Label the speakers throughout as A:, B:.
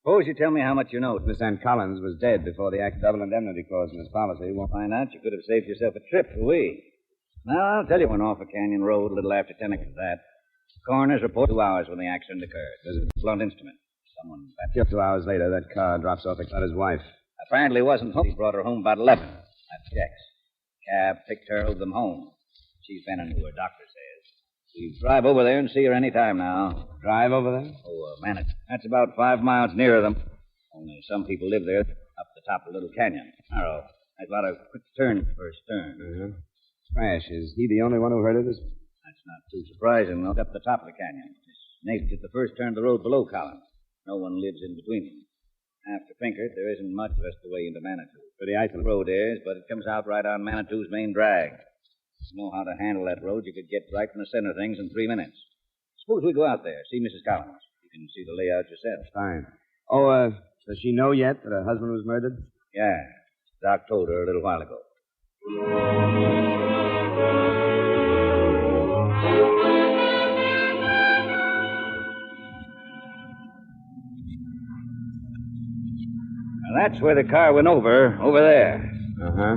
A: Suppose you tell me how much you know.
B: Miss Ann Collins was dead before the act double indemnity clause in his policy.
A: We'll find out. You could have saved yourself a trip for we. Now, I'll tell you when off a canyon road a little after 10 o'clock. That. Coroner's report 2 hours when the accident occurred. There's a blunt instrument. Someone...
B: 2 hours later, that car drops off at his wife.
A: Apparently wasn't home. He brought her home about 11. That's Jack's. Cab picked her, drove them home. She's been into her, doctor says. We drive over there and see her any time now.
B: Drive over there?
A: Oh, Maynard. That's about 5 miles nearer them. Only some people live there up the top of the little canyon. Narrow. There's a lot of quick turns first turn.
B: Uh-huh. Crash. Is he the only one who heard of this?
A: That's not too surprising, though. Up the top of the canyon. Snake's at the first turn of the road below Collins. No one lives in between them. After Pinkert, there isn't much rest of the way into Manitou.
B: Pretty isolated.
A: The road is, but it comes out right on Manitou's main drag. If you know how to handle that road, you could get right in the center of things in 3 minutes. Suppose we go out there, see Mrs. Collins. You can see the layout yourself.
B: Fine. Oh, does she know yet that her husband was murdered?
A: Yeah. Doc told her a little while ago. Now, that's where the car went over there.
B: Uh-huh.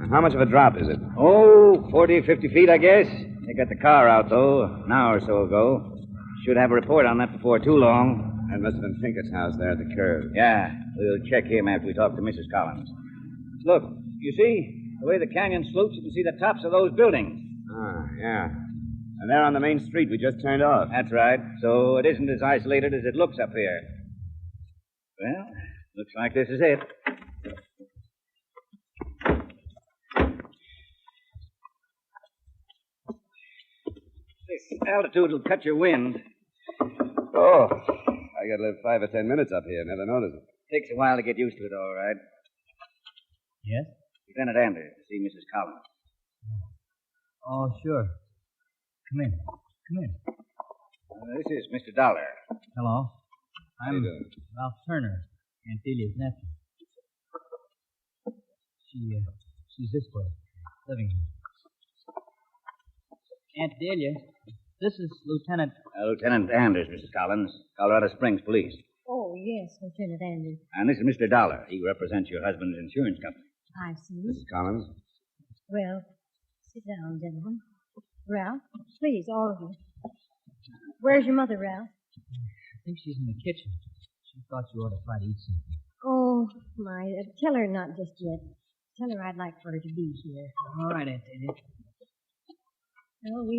B: How much of a drop is it?
A: Oh, 40 or 50 feet, I guess. They got the car out, though, an hour or so ago. Should have a report on that before too long.
B: That must have been Pinkert's house there at the curve.
A: Yeah, we'll check him after we talk to Mrs. Collins. Look, you see, the way the canyon slopes, you can see the tops of those buildings.
B: Ah, yeah. And they're on the main street we just turned off.
A: That's right. So it isn't as isolated as it looks up here. Well, looks like this is it. This altitude will cut your wind.
B: Oh, I got to live 5 or 10 minutes up here. Never noticed it.
A: Takes a while to get used to it, all right.
C: Yes?
A: Lieutenant Anders, to see Mrs. Collins.
C: Oh, sure. Come in. Come in.
A: This is Mr. Dollar.
C: Hello.
B: How you doing?
C: Ralph Turner, Aunt Delia's nephew. She's this way, living here. Aunt Delia, this is Lieutenant...
A: Lieutenant Anders, Mrs. Collins, Colorado Springs Police.
D: Oh, yes, Lieutenant Anders.
A: And this is Mr. Dollar. He represents your husband's insurance company.
D: I see.
B: Mrs. Collins?
D: Well, sit down, gentlemen. Ralph, please, all of you. Where's your mother, Ralph?
C: I think she's in the kitchen. She thought you ought to try to eat something.
D: Oh, my. Tell her not just yet. Tell her I'd like for her to be here.
C: All right, Aunt Delia.
D: Well,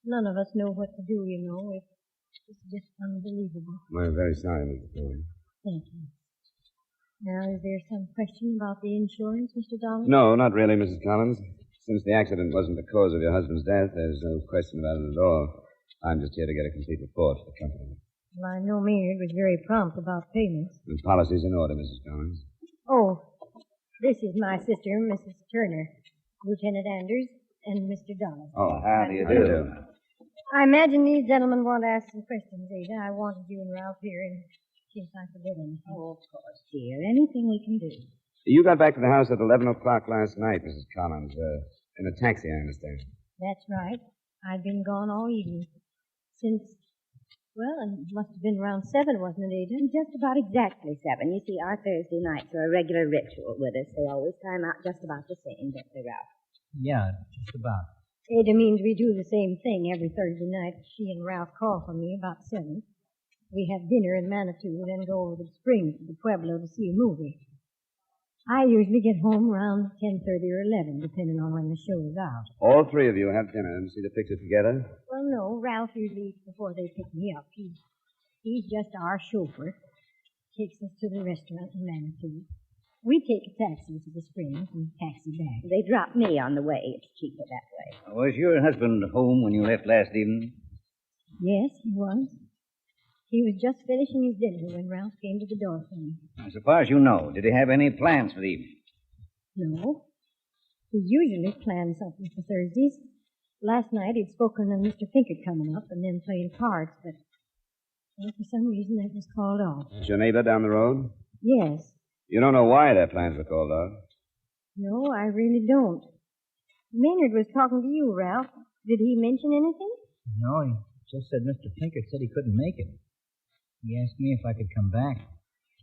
D: none of us know what to do, you know. It's just unbelievable.
B: We're very sorry, Mr. Collins.
D: Thank you. Now, is there some question about the insurance, Mr. Dollar?
B: No, not really, Mrs. Collins. Since the accident wasn't the cause of your husband's death, there's no question about it at all. I'm just here to get a complete report for the company.
D: Well, I know Maynard was very prompt about payments.
B: The policy's in order, Mrs. Collins.
D: Oh, this is my sister, Mrs. Turner, Lieutenant Anders, and Mr. Dollar.
A: Oh, how do you do?
D: I imagine these gentlemen want to ask some questions, Ada. I wanted you and Ralph here in case I forget anything.
E: Oh, of course, dear. Anything we can do.
B: You got back to the house at 11 o'clock last night, Mrs. Collins. In a taxi, I understand.
D: That's right. I've been gone all evening. Since, well, it must have been around 7, wasn't it, Ada?
E: Just about exactly 7. You see, our Thursday nights are a regular ritual with us. They always time out just about the same, don't they, Ralph?
C: Yeah, just about.
D: Ada means we do the same thing every Thursday night. She and Ralph call for me about 7. We have dinner in Manitou, then go over to the Springs to the Pueblo to see a movie. I usually get home around 10:30 or 11, depending on when the show is out.
B: All 3 of you have dinner and see the picture together?
D: Well, no, Ralph usually eats before they pick me up. He's just our chauffeur. Takes us to the restaurant in Manitou. We take a taxi to the Springs and taxi back.
E: They drop me on the way. It's cheaper that way.
A: Was your husband home when you left last evening?
D: Yes, he was. He was just finishing his dinner when Ralph came to the door for me.
A: So far as you know, did he have any plans for the evening?
D: No. He usually plans something for Thursdays. Last night he'd spoken of Mr. Pinkert coming up and then playing cards, but well, for some reason that was called off.
B: Is your neighbor down the road?
D: Yes.
B: You don't know why their plans were called off?
D: No, I really don't. Maynard was talking to you, Ralph. Did he mention anything?
C: No, he just said Mr. Pinkert said he couldn't make it. He asked me if I could come back.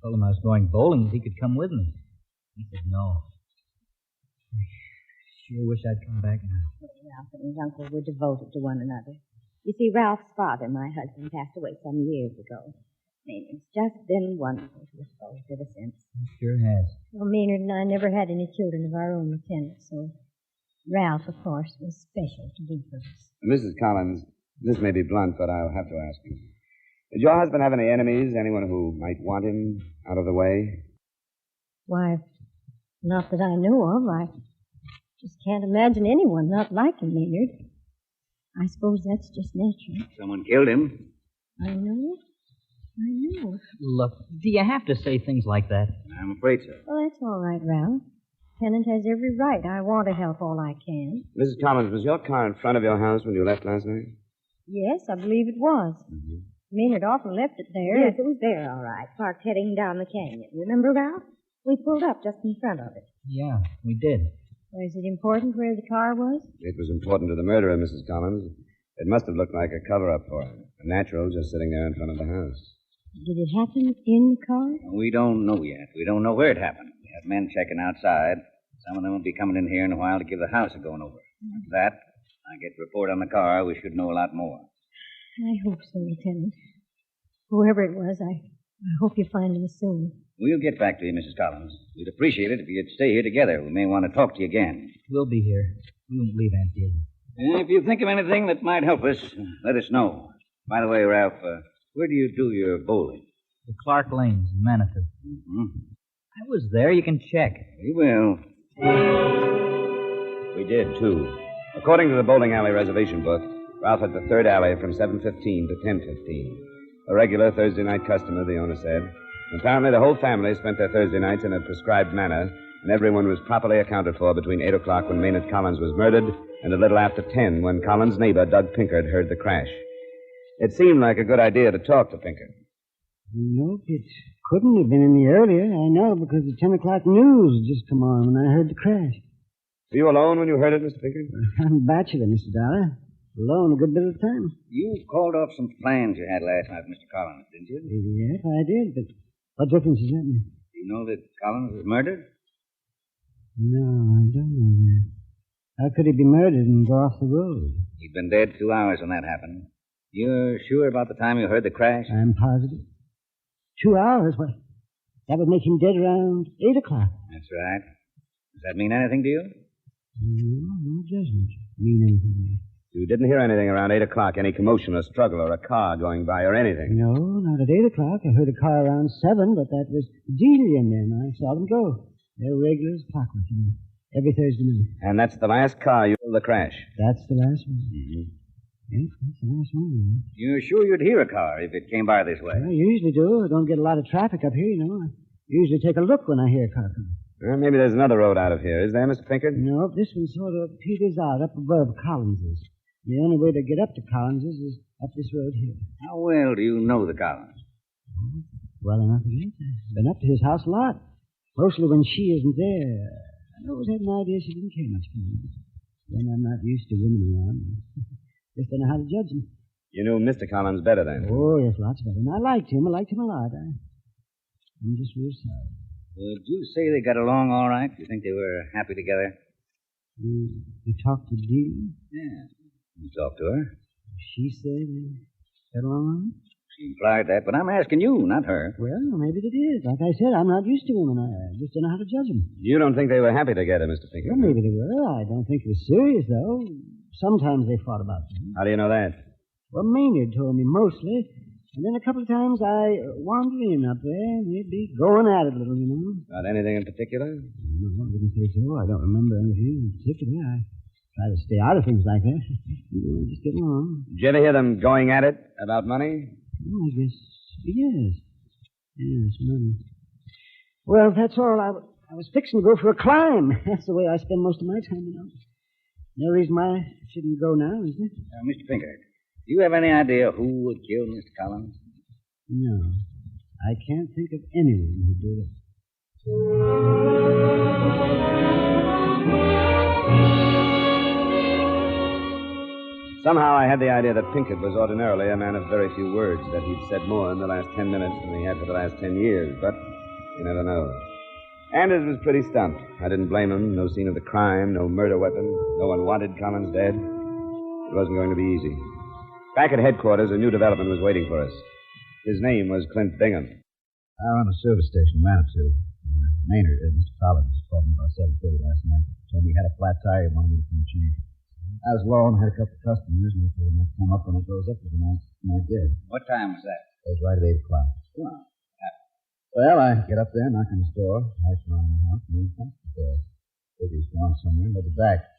C: Told him I was going bowling if he could come with me. He said no. I sure wish I'd come back now.
E: Ralph and his uncle were devoted to one another. You see, Ralph's father, my husband, passed away some years ago. Maynard's just been wonderful to us both ever since.
C: He sure has.
D: Well, Maynard and I never had any children of our own, Lieutenant, so Ralph, of course, was special to both of us.
B: Mrs. Collins, this may be blunt, but I'll have to ask you. Did your husband have any enemies? Anyone who might want him out of the way?
D: Why, not that I know of. I just can't imagine anyone not liking Maynard. I suppose that's just natural.
A: Someone killed him.
D: I know.
C: Look, do you have to say things like that?
A: I'm afraid so.
D: Well, that's all right, Ralph. Tenant has every right. I want to help all I can.
B: Mrs. Collins, was your car in front of your house when you left last night?
D: Yes, I believe it was.
B: Mm-hmm.
D: Maynard often left it there.
E: Yes, it was there, all right, parked heading down the canyon. Remember, Ralph? We pulled up just in front of it.
C: Yeah, we did.
D: Was it important where the car was?
B: It was important to the murderer, Mrs. Collins. It must have looked like a cover-up for him. A natural just sitting there in front of the house.
D: Did it happen in the car?
A: We don't know yet. We don't know where it happened. We have men checking outside. Some of them will be coming in here in a while to give the house a going over. After that, I get the report on the car. We should know a lot more.
D: I hope so, Lieutenant. Whoever it was, I hope you find him soon.
A: We'll get back to you, Mrs. Collins. We'd appreciate it if you'd stay here together. We may want to talk to you again.
C: We'll be here. We won't leave Aunt Delia.
A: And if you think of anything that might help us, let us know. By the way, Ralph, where do you do your bowling?
C: The Clark Lanes in Manitou.
A: Mm-hmm.
C: I was there. You can check.
A: We will.
B: We did, too. According to the bowling alley reservation book, Ralph had the third alley from 7:15 to 10:15. A regular Thursday night customer, the owner said. Apparently, the whole family spent their Thursday nights in a prescribed manner, and everyone was properly accounted for between 8 o'clock when Maynard Collins was murdered and a little after 10 when Collins' neighbor, Doug Pinkard, heard the crash. It seemed like a good idea to talk to Pinkard.
F: Nope, it couldn't have been any earlier. I know, because the 10 o'clock news had just come on when I heard the crash.
B: Were you alone when you heard it, Mr. Pinkard?
F: I'm a bachelor, Mr. Dollar. Alone a good bit of the time.
A: You called off some plans you had last night, Mr. Collins, didn't you?
F: Yes, I did, but what difference does that make?
A: Do you know that Collins was murdered?
F: No, I don't know that. How could he be murdered and go off the road?
A: He'd been dead 2 hours when that happened. You're sure about the time you heard the crash?
F: I'm positive. 2 hours? What? That would make him dead around 8 o'clock.
A: That's right. Does that mean anything to you?
F: No, it doesn't mean anything to me.
B: You didn't hear anything around 8 o'clock, any commotion or struggle or a car going by or anything?
F: No, not at 8 o'clock. I heard a car around 7, but that was Delia and them. I saw them go. They're regular as clockwork, you know, every Thursday night.
B: And that's the last car you heard the crash?
F: That's the last one.
B: Mm-hmm.
F: Yes, that's the last one.
A: You're sure you'd hear a car if it came by this way?
F: I usually do. I don't get a lot of traffic up here, you know. I usually take a look when I hear a car coming.
B: Well, maybe there's another road out of here. Is there, Mr. Pinkard?
F: No, this one sort of peters out up above Collins's. The only way to get up to Collins's is up this road here.
A: How well do you know the Collins?
F: Well enough, I guess. I've been up to his house a lot. Mostly when she isn't there. I always had an idea she didn't care much for me. Then I'm not used to women around. Just don't know how to judge them.
B: You knew Mr. Collins better then?
F: Oh, yes, lots better. And I liked him. I liked him a lot. I'm just real sorry.
A: Would you say they got along all right? Do you think they were happy together?
F: You talked to Dee?
A: Yeah. You talked to her?
F: She said they got along all right?
A: She implied that, but I'm asking you, not her.
F: Well, maybe they did. Like I said, I'm not used to women. I just don't know how to judge them.
B: You don't think they were happy together, Mr. Pinkard?
F: Well, maybe they were. I don't think it was serious, though. Sometimes they fought about things.
B: How do you know that?
F: Well, Maynard told me mostly. And then a couple of times I wandered in up there, and they'd be going at it a little, you know.
B: About anything in particular?
F: No, I wouldn't say so. I don't remember anything in particular. I try to stay out of things like that. Just get along.
B: Did you ever hear them going at it about money?
F: Oh, I guess, yes. Yes, money. Well, that's all. I was fixing to go for a climb. That's the way I spend most of my time, you know. No reason why I shouldn't go now, is there?
A: Mr. Pinkard, do you have any idea who would kill Mr. Collins?
F: No. I can't think of anyone who'd do it.
B: Somehow I had the idea that Pinkard was ordinarily a man of very few words, that he'd said more in the last 10 minutes than he had for the last 10 years. But You never know. Anders was pretty stumped. I didn't blame him. No scene of the crime, no murder weapon. No one wanted Collins dead. It wasn't going to be easy. Back at headquarters, a new development was waiting for us. His name was Clint Bingham.
G: I was on a service station, Manitou. Maynard, Mr. Collins, called me about 7:30 last night. Told me he had a flat tire and wanted me to come change. I was low and had a couple of customers, and I thought I might come up when it goes up for the night. And I did.
A: What time was that?
G: It was right at 8 o'clock.
A: Wow.
G: Well, I get up there, knock on his door, lights around the house, and then past the door. Figure he's gone somewhere, and go back.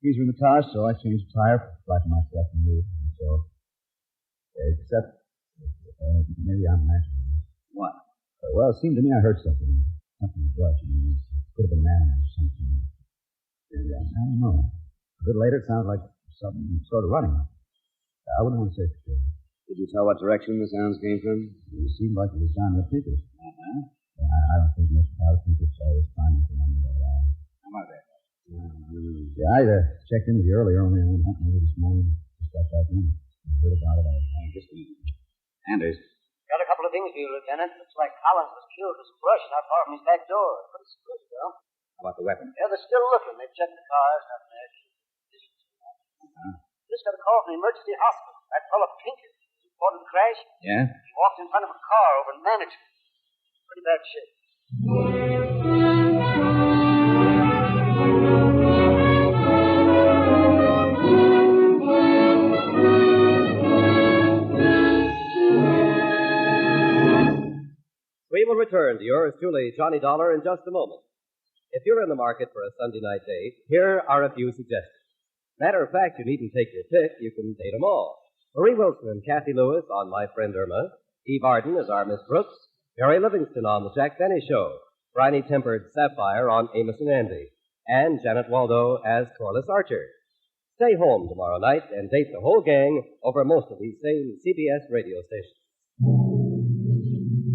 G: Keys were in the car, so I changed the tire, flattened my stuff, and moved. And so, except, maybe I'm imagining this.
A: What?
G: Well, it seemed to me I heard something. Something brush. It could have been man or something. And, I don't know. A bit later, it sounded like something sort of running. I wouldn't want to say for sure.
B: Did you tell what direction the sounds came from?
G: It seemed like it was down the Pinkers.
A: Uh-huh.
G: I don't think much about it. Pinkers always find it around the line.
A: How about that?
G: Yeah, I checked in with you earlier, only I went hunting with you this morning. Just got back in. I heard about it.
A: Just a minute. Anders.
C: Got a couple of things for you, Lieutenant. Looks like Collins was killed with some brush not far from his back door. Pretty spruce, though.
A: How about the weapon?
C: Yeah, they're still looking. They've checked the cars, nothing there. Just got a call from the emergency hospital. That fellow Pinker reported the crash.
A: Yeah?
C: He walked in front of a car over in Maynard. Pretty bad shape.
H: We will return to yours truly, Johnny Dollar, in just a moment. If you're in the market for a Sunday night date, here are a few suggestions. Matter of fact, you needn't take your pick. You can date them all. Marie Wilson and Kathy Lewis on My Friend Irma. Eve Arden as our Miss Brooks. Mary Livingston on The Jack Benny Show. Briny-tempered Sapphire on Amos and Andy. And Janet Waldo as Corliss Archer. Stay home tomorrow night and date the whole gang over most of these same CBS radio stations.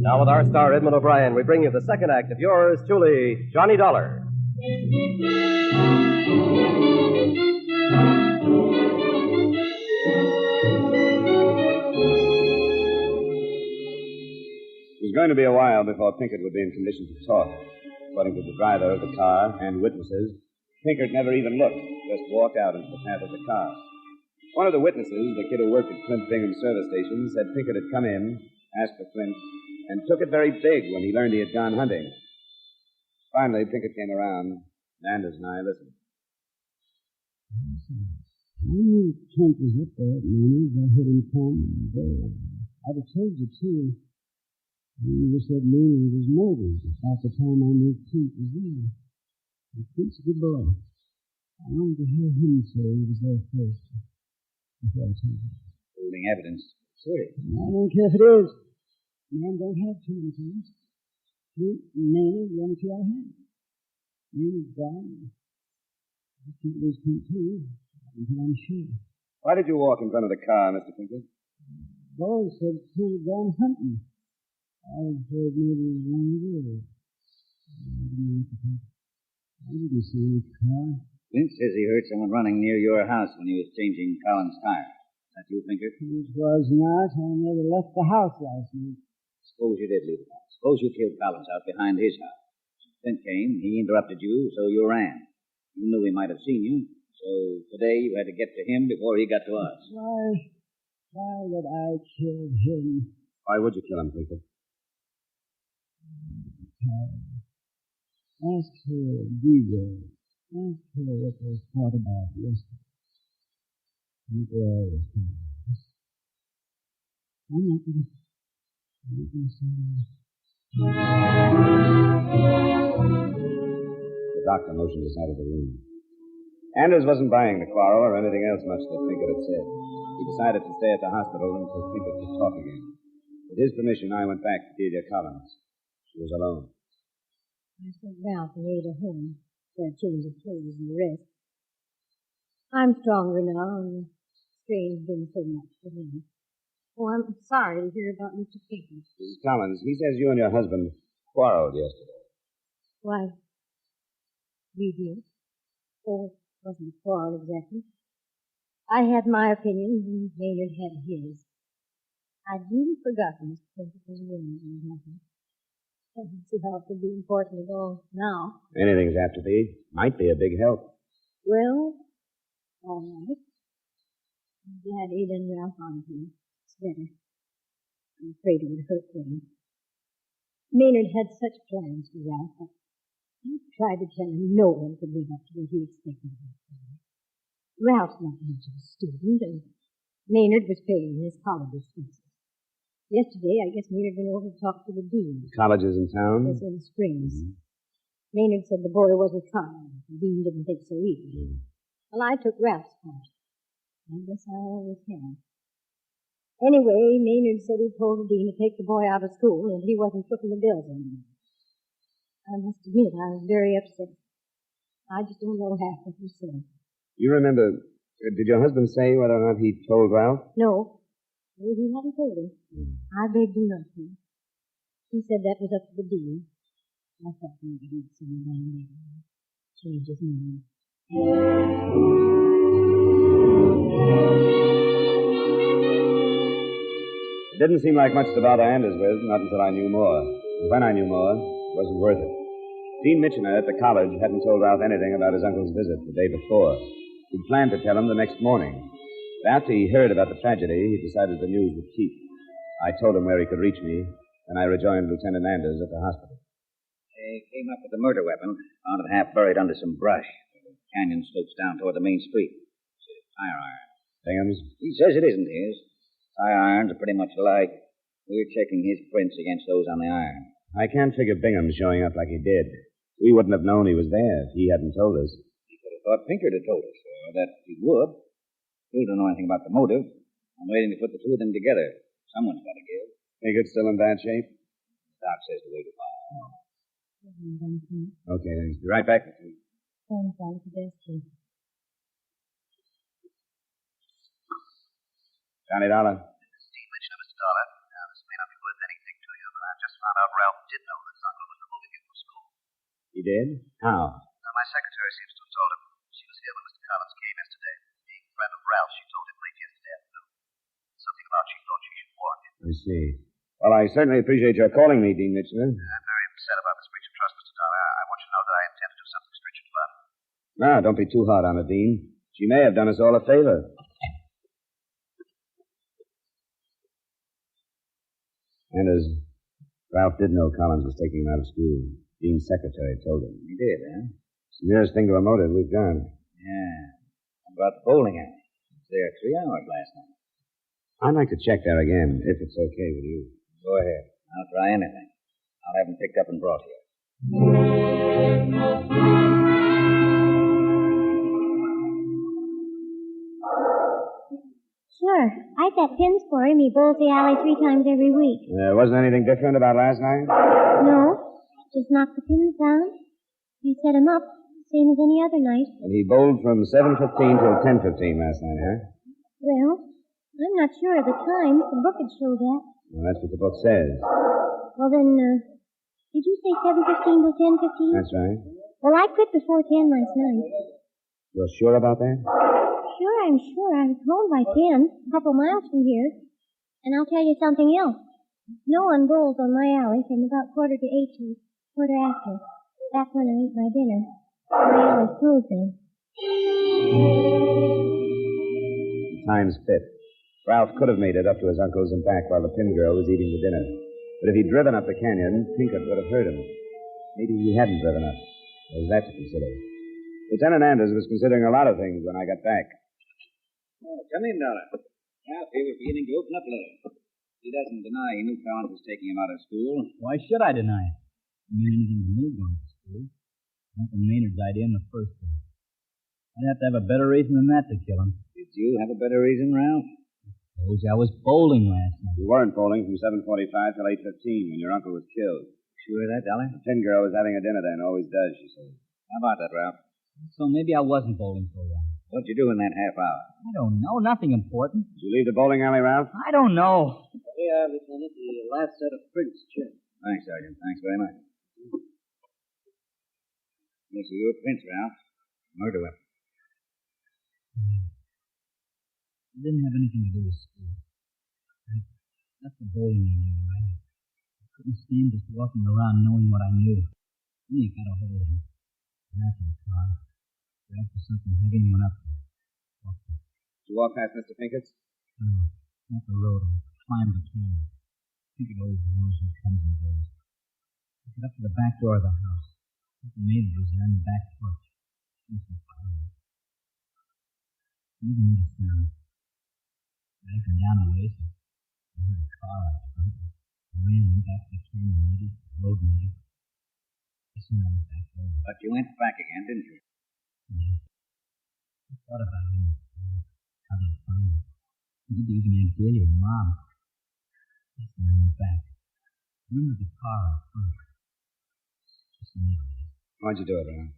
H: Now with our star Edmund O'Brien, we bring you the second act of yours truly, Johnny Dollar.
B: It was going to be a while before Pinkett would be in condition to talk. According to the driver of the car and witnesses, Pinkett never even looked, just walked out into the path of the car. One of the witnesses, the kid who worked at Clint Bingham's service station, said Pinkett had come in, asked for Clint, and took it very big when he learned he had gone hunting. Finally, Pinkett came around, and Anders and I listened.
F: I knew Kent was up there at Maynard. I heard him come and go. I'd have told you, too. You just said Maynard was murdered about the time I knew Kent was there. And Kent's a good boy. I wanted to hear him say he was there first. Before I told you.
A: Holding evidence. Serious.
F: I don't care if it is. Man don't have too many things. Kent and Maynard, the only two I had. Maynard's gone. I can't lose Kent, too. Until I'm sure.
B: Why did you walk in front of the car, Mr. Pinkett?
F: Boy said Kent had gone hunting. I was afraid maybe he was running away. I didn't see any car.
A: Clint says he heard someone running near your house when he was changing Collins' tire. Is that you, Pinkett?
F: It was not. I never left the house last night.
A: Suppose you did leave the house. Suppose you killed Collins out behind his house. Clint came, he interrupted you, so you ran. You knew he might have seen you, so today you had to get to him before he got to us.
F: Why would I kill him?
B: Why would you kill him, Pinkett?
F: Ask her, DJ. Ask her what they thought about yesterday. People always think this. I'm not going to say that.
B: The doctor motioned us out of the room. Anders wasn't buying the quarrel or anything else much that Pinkett had said. He decided to stay at the hospital until Pinkett could talk again. With his permission, I went back to Delia Collins. She was alone.
D: I sent Ralph and Ada home for a change of clothes and rest. I'm stronger now, and the strain's been so much for me. Oh, I'm sorry to hear about Mr. Pinkett.
B: Mrs. Collins, he says you and your husband quarreled yesterday.
D: Why, we did. Oh, it wasn't a quarrel exactly. I had my opinion, and Maynard had his. I'd really forgotten Mr. Pinkett was a woman and nothing. I don't see how it could be important at all now.
B: Anything's apt to be. Might be a big help.
D: Well, all right. I'm glad Ada and Ralph aren't here. It's better. I'm afraid it would hurt them. Maynard had such plans for Ralph, but I tried to tell him no one could live up to what he expected of him. Ralph's not much of a student, and Maynard was paying his college expenses. Yesterday, I guess Maynard went over to talk to the dean.
B: Colleges in town?
D: Yes, in Springs. Maynard said the boy wasn't trying. The dean didn't think so either. Well, I took Ralph's part. I guess I always have. Anyway, Maynard said he told the dean to take the boy out of school and he wasn't footing the bills anymore. I must admit, I was very upset. I just don't know half what he said.
B: You remember, did your husband say whether or not he told Ralph?
D: No, he hadn't told him. I begged him not to. He said that was up to the dean. I thought maybe he'd send him down there and change his mind.
B: It didn't seem like much to bother Anders with, not until I knew more. And when I knew more, it wasn't worth it. Dean Mitchener at the college hadn't told Ralph anything about his uncle's visit the day before. He'd planned to tell him the next morning. But after he heard about the tragedy, he decided the news would keep. I told him where he could reach me, and I rejoined Lieutenant Anders at the hospital.
A: They came up with the murder weapon, found it half buried under some brush. The canyon slopes down toward the main street. It's a tire iron.
B: Bingham's?
A: He says it isn't his. Tire irons are pretty much alike. We're checking his prints against those on the iron.
B: I can't figure Bingham showing up like he did. We wouldn't have known he was there if he hadn't told us.
A: He could have thought Pinkard had told us, or that he would. Still don't know anything about the motive. I'm waiting to put the two of them together. Someone's got to give.
B: Pinkard's still in bad shape?
A: Doc says to wait a while.
B: Okay, thanks. Be right back.
D: Thanks, Aunt Sebastian.
B: Johnny Dollar.
I: This is Dean Mitchell, Mr. Dollar. Now, this may not be worth anything to you, but I've just found out Ralph did know that his uncle was removing him from school.
B: He did? How?
I: Now, my secretary seems to have told him. She was here when Mr. Collins came yesterday. Being a friend of Ralph, she told him late yesterday afternoon. Something about she thought she should warn him.
B: I see. Well, I certainly appreciate your calling me, Dean Mitchell.
I: I'm very upset about this breach of trust, Mr. Dollar. I want you to know that I intend to do something stringent about it.
B: Now, don't be too hard on her, Dean. She may have done us all a favor. And as Ralph did know Collins was taking him out of school, Dean's secretary told him.
A: He did, huh?
B: It's the nearest thing to a motive we've got.
A: Yeah. How about the bowling alley? He was there 3 hours last night.
B: I'd like to check there again, if it's okay with you.
A: Go ahead. I'll try anything. I'll have him picked up and brought here.
J: Sure. I set pins for him. He bowls the alley 3 times every week.
B: Wasn't anything different about last night?
J: No. Just knock the pins down. I set him up, same as any other night.
B: And he bowled from 7:15 till 10:15 last night, huh?
J: Well, I'm not sure of the times. The book would show that.
B: Well, that's what the book says.
J: Well, then, did you say 7:15 till 10:15?
B: That's right.
J: Well, I quit before 10 last night.
B: You're sure about that?
J: Sure, I'm sure. I was home by 10, a couple miles from here. And I'll tell you something else. No one bowls on my alley from about 7:45 to 8:15. That's when I eat my dinner. My alley's closed then.
B: The time's fit. Ralph could have made it up to his uncle's and back while the pin girl was eating the dinner. But if he'd driven up the canyon, Pinkard would have heard him. Maybe he hadn't driven up. There's that to consider. Lieutenant Anders was considering a lot of things when I got back.
A: Oh, come in, Dollar. Ralph here was beginning to open up a little. He doesn't deny he knew Collins was taking him out of school.
C: Why should I deny it? It didn't mean anything to me going to school. Uncle Maynard's idea in the first place. I'd have to have a better reason than that to kill him.
A: Did you have a better reason, Ralph?
C: Suppose I was bowling last night.
B: You weren't bowling from 7:45 till 8:15 when your uncle was killed.
A: Sure of that, Dollar?
B: The pin girl was having a dinner then, always does, she said.
A: How about that, Ralph?
C: So maybe I wasn't bowling so long.
A: What'd you do in that half hour?
C: I don't know. Nothing important.
B: Did you leave the bowling alley, Ralph?
C: I don't know.
F: Here, Lieutenant, the last set of prints checked.
A: Thanks, Sergeant. Thanks very much. These are your prints, Ralph. Murder weapon.
C: It didn't have anything to do with school. I left the bowling alley, all right. I Couldn't stand just walking around knowing what I knew. Then you got a hold of him. Ran to the car. Grabbed for something heavy and went up there. Walked there.
B: Did you walk past Mr. Pinkett's?
C: No, not the road. I climbed the canyon. Pinkett always knows who comes and goes. I got up to the back door of the house. Mr. Maynard was there on the back porch. Mr. Fire. Never made a sound. I anchored down a ways. I heard a car out front. I ran and back to the canyon, maybe. Road, maybe. I saw on the back door.
A: But you went back again, didn't you?
C: Yeah. I thought about him. How they'd find him. Maybe even Aunt Delia or Mom. Yes, and I went back. I remember the car out front. Just a minute.
B: Why'd you do it, Ron?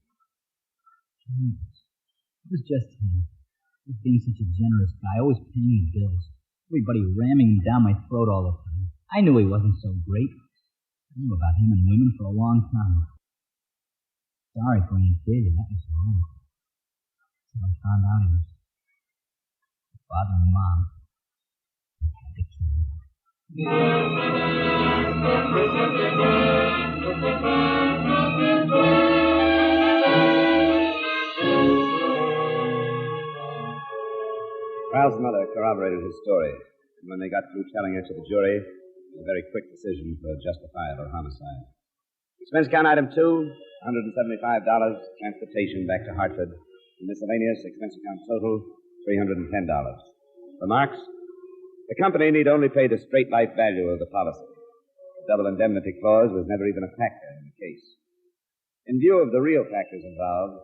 C: It was just him. He was being such a generous guy, always paying his bills. Everybody ramming him down my throat all the time. I knew he wasn't so great. I knew about him and women for a long time. Sorry for Aunt Delia, that was wrong. So I found out he was father and Mom. I had to kill him.
B: Ralph's mother corroborated his story, and when they got through telling it to the jury, it was a very quick decision for justifiable homicide. Expense count item 2, $175, transportation back to Hartford. Miscellaneous expense account total, $310. Remarks? The company need only pay the straight life value of the policy. The double indemnity clause was never even a factor in the case. In view of the real factors involved,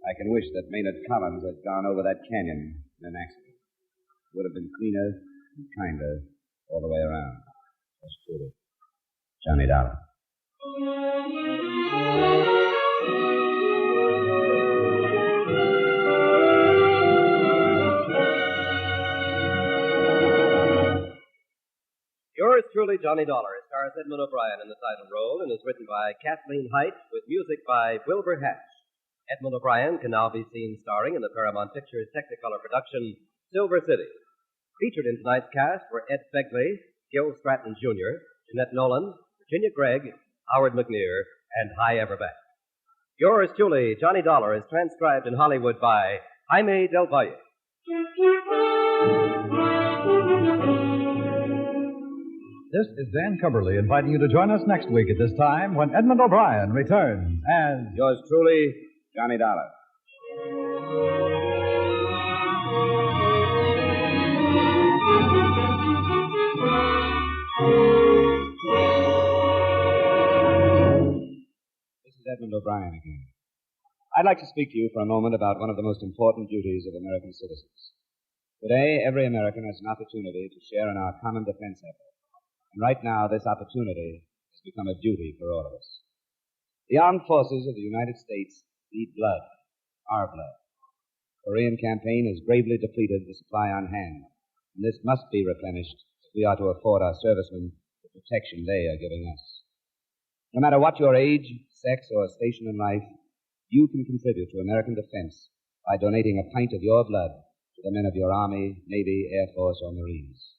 B: I can wish that Maynard Collins had gone over that canyon in an accident. It would have been cleaner and kinder all the way around. That's true. Johnny Dollar.
H: Yours truly, Johnny Dollar, stars Edmund O'Brien in the title role and is written by Kathleen Height with music by Wilbur Hatch. Edmund O'Brien can now be seen starring in the Paramount Pictures Technicolor production Silver City. Featured in tonight's cast were Ed Begley, Gil Stratton Jr., Jeanette Nolan, Virginia Gregg, Howard McNear, and Hy Everbeck. Yours truly, Johnny Dollar, is transcribed in Hollywood by Jaime Del Valle.
K: This is Dan Cumberly inviting you to join us next week at this time when Edmund O'Brien returns as...
B: Yours truly, Johnny Dollar. This is Edmund O'Brien again. I'd like to speak to you for a moment about one of the most important duties of American citizens. Today, every American has an opportunity to share in our common defense effort. And right now, this opportunity has become a duty for all of us. The armed forces of the United States need blood, our blood. The Korean campaign has gravely depleted the supply on hand, and this must be replenished if we are to afford our servicemen the protection they are giving us. No matter what your age, sex, or station in life, you can contribute to American defense by donating a pint of your blood to the men of your Army, Navy, Air Force, or Marines.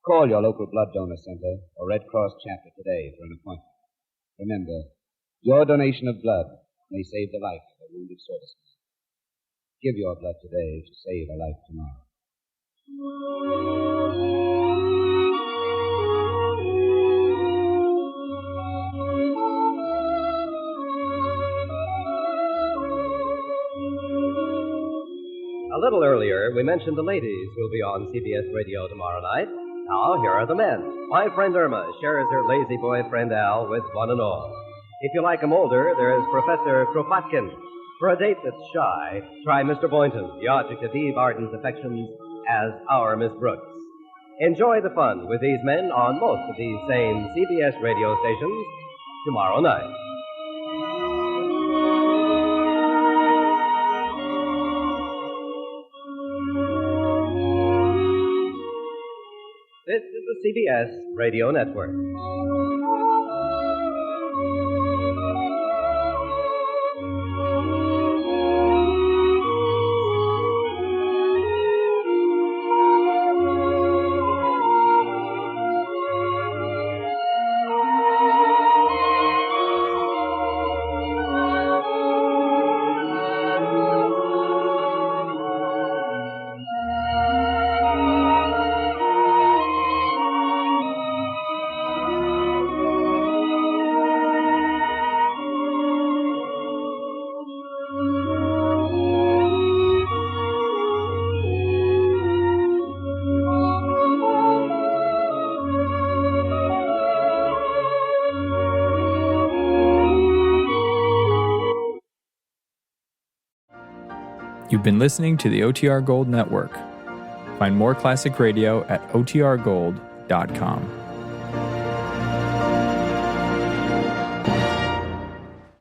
B: Call your local blood donor center or Red Cross chapter today for an appointment. Remember, your donation of blood may save the life of a wounded serviceman. Give your blood today to save a life tomorrow.
H: A little earlier, we mentioned the ladies who'll be on CBS Radio tomorrow night. Now, here are the men. My friend Irma shares her lazy boyfriend Al with one and all. If you like 'em older, there's Professor Kropotkin. For a date that's shy, try Mr. Boynton, the object of Eve Arden's affections, as our Miss Brooks. Enjoy the fun with these men on most of these same CBS radio stations tomorrow night. This is the CBS Radio Network.
L: You've been listening to the OTR Gold Network. Find more classic radio at otrgold.com.